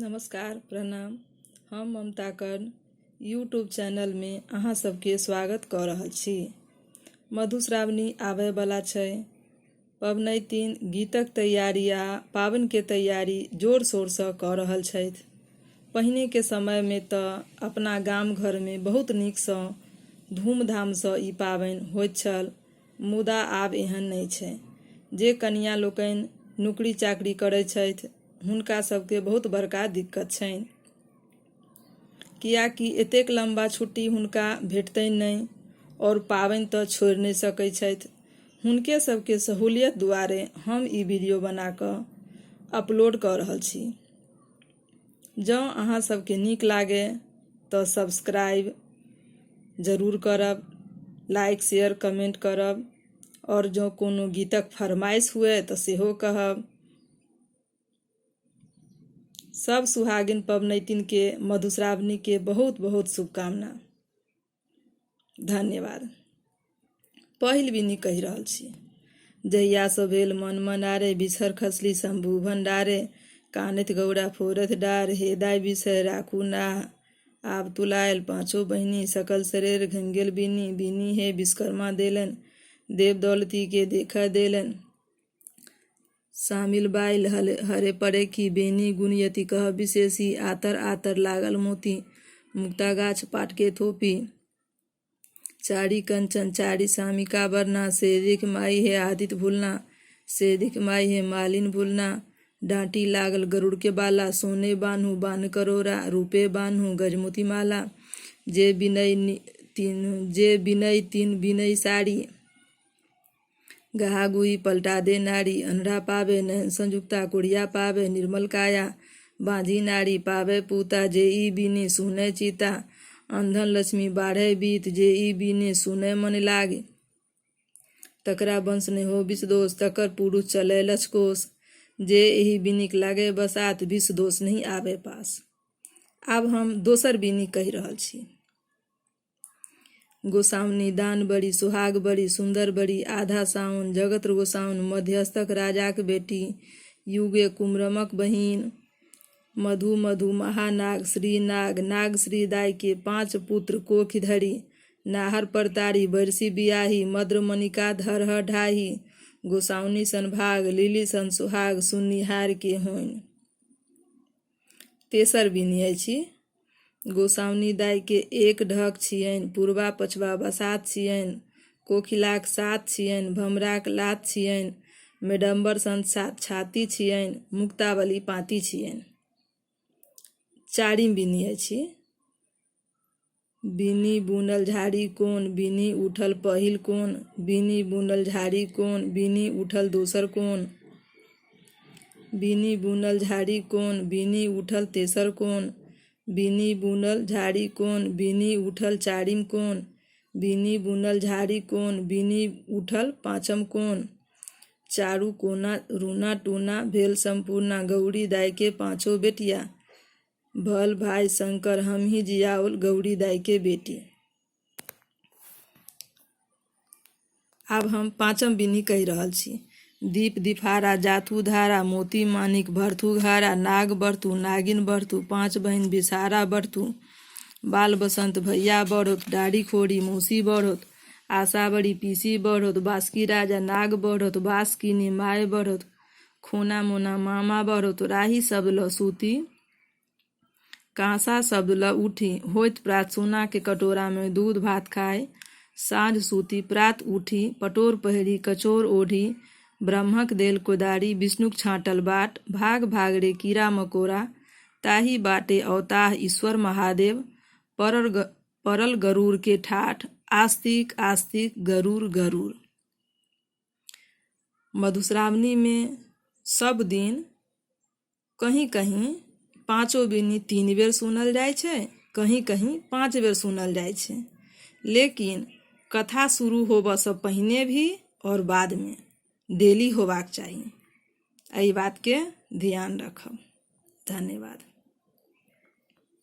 नमस्कार प्रणाम। हम ममता कर्ण यूट्यूब चैनल में अहाँ सबके स्वागत कऽ रहल छी। मधुश्रावणी आबय वाला छै। पबनैतिन गीतक तैयारी आ पाबनि के तैयारी जोर शोर सँ कऽ रहल छथि। पहिने के समय में तऽ अपना गाम घर में बहुत नीक सँ धूमधाम सँ ई पाबनि होइत छल, मुदा आब एहन नहि छै। जे कनिया लोकनि नौकरी चाकरी करैत छथि हुनका सबके बहुत बड़का दिक्कत छनि, कियाकि एतेक लंबा छुट्टी हुनका भेटतनि नहीं और पाबनि तऽ छोड़ि नहीं सकैत छथि। हुनके सबके सहूलियत दुआरे हम ई वीडियो बना कऽ अपलोड कऽ रहल छी। जँ अहाँ सबके नीक लागे तऽ सब्सक्राइब जरूर करब, लाइक शेयर कमेंट करब, और जँ कोनो गीतक फरमाइश हुए तऽ सेहो कहब। सब सुहागिन पबनैतिन के मधुश्रावणी के बहुत बहुत शुभकामना। धन्यवाद। पहिल बिनी कहि रहल छी। जहिया सँ भेल मन मनारे, बिछर खसली शंभु भंडारे। कानैत गौरा फोड़ैत डार, हे दाय बिषय राखू नाह। आब तुलायल पाँचो बहिनी, सकल शरीर घन गेल बिनी। बिनी हे विश्वकर्मा देलन, देव दौलती के देखा देलन। शामिल बाइल हरे पड़े की, बेनी गुणयति कह विशेषी। आतर आतर लागल मोती, मुक्ता गाछ पाट के थोपी। चारी कंचन चारी सामिका बरना, से देख माई है आदित भूलना। से देख माई है मालिन भूलना। डांटी लागल गरुड़ के बाला, सोने बान्हू बान करोरा। रूपे बान्हू गजमोती माला। जे बिनई तीन बिनई साड़ी। गहा गुही पलटा दे नारी, अनढ़ा पावे नयन संयुक्ता। कुड़िया पावे निर्मल काया, बांझी नारी पावे पूता। जे ई बिने सुने चीता, अंधन लक्ष्मी बाढ़े बीत। जे ई बिने सुने मन लागे, तकरा वंश ने हो विष दोष। तकर पुरुष चले लचकोस, जे एही बिनिक लागे बसात। विष दोष नहीं आवे पास। आब हम दोसर बिनी कहि रहल छी। गोसाउनी दान बड़ी, सुहाग बड़ी, सुंदर बड़ी। आधा साउन जगत गोसाउन, मध्यस्थक राजाक बेटी। युगे कुम्रमक बहिन। मधु मधु महानाग श्री नाग, नाग श्री दाई के 5 पुत्र कोखि धरी। नाहर परतारी बरसी बियाही, मद्र मनिका धरह ढाही। गोसाउनी सन भाग, लिली सन सुहाग, सुनिहार के होइन। तेसर बिनी अछि। गोसाउनी दाई के 1 ढक छियनि, पूर्वा पछवा बसात छियनि। कोखिलाक 7 छियनि, भमराक लात छियनि। मेडम्बर सन 7 छाती छियनि, मुक्तावली पाती छियनि। चारिम बिनी अछि। बिनी बुनल झाड़ी कोन, बिनी उठल पहिल कोन। बिनी बुनल झाड़ी कोन, बिनी उठल दोसर कोन। बिनी बुनल झाड़ी कोन, बिनी उठल तेसर कोन। बिनी बुनल झाड़ी कोन, बिनी उठल चारिम कोन। बिनी बुनल झाड़ी कोन, बिनी उठल पाँचम कोन। चारू कोना रूना टूना भेल संपूर्णा, गौरी दाई के 5 बेटिया। भल भाई शंकर हमही जियाउल, गौरी दाई के बेटी। आब हम 5म बिनी कहि रहल छी। दीप दिफारा जाथू धारा, मोती मानिक भरथू घारा। नाग बरथू नागिन बरथू, 5 बहिन बिसारा बरथू। बाल बसंत भैया बढ़ोत, डाढ़ी खोड़ी मौसी बढ़ोत। आशा बड़ी पीसी बढ़ोत, बासकी राजा नाग बढ़ोत। बासकीनी माय बढ़ोत, खोना मोना मामा बढ़ोत। राही शब्द ल सूती, कांसा शब्द ल उठी। होइत प्रात सोना के कटोरा में दूध भात खाए। साँझ सूती प्रात उठी, पटोर पहिरी कचोर ओढ़ी। ब्रह्मक देल कोदारी, विष्णुक छाँटल बाट। भाग भाग रे कीड़ा मकोड़ा, ताही बाटे अवताह ईश्वर महादेव। परल गरुड़ के ठाठ, आस्तिक आस्तिक गरुड़ गरुड़। मधुश्रावणी में सब दिन कहीं कहीं 5 बिनी 3 बेर सुनल जाय छै, कहीं कहीं 5 बेर सुनल जाय छै। लेकिन कथा शुरू होबऽ से पहिने भी और बाद में डेली होबाक चाही। एहि बात के ध्यान रखब। धन्यवाद।